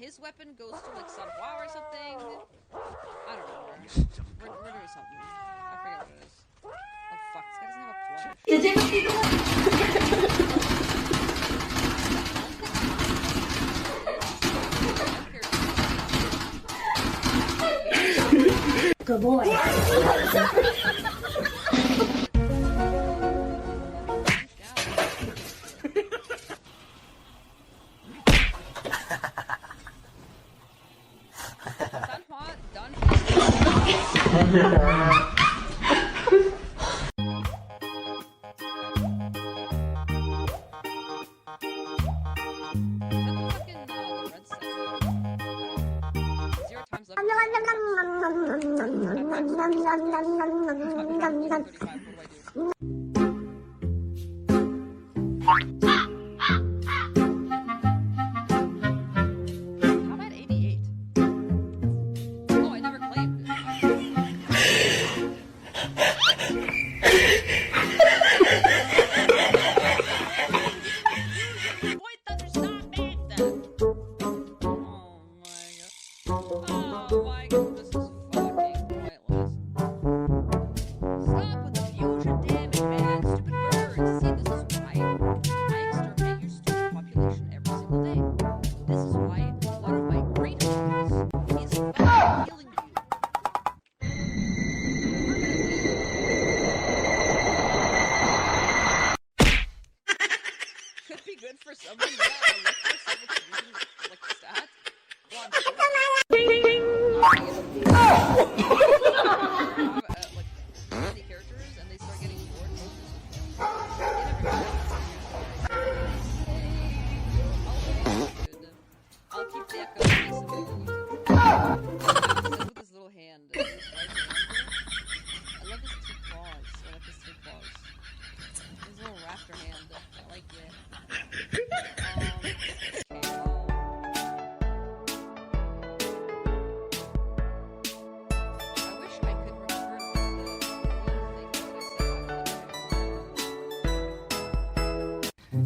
his weapon goes to like some wow or something. I don't remember. We're doing something. I forget what it is. Oh fuck, this guy doesn't have a plush. Good boy.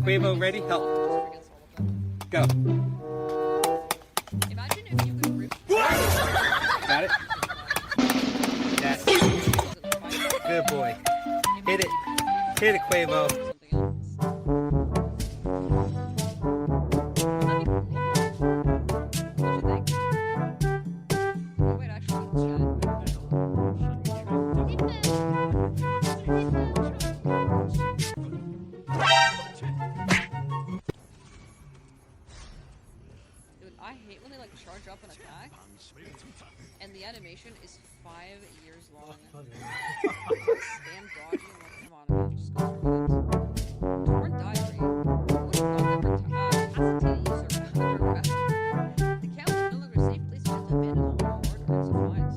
Quavo, ready? Help. Go. Imagine if you could rip. Got it? Yes. Good boy. Hit it. Hit it, Quavo. I hate when they like charge up and attack, and the animation is 5 years long. Spam dodging, like, come on, man, just go through it. Torn diary. Which hesitate user under arrest. The camp is no longer a safe place to abandon all reward or supplies.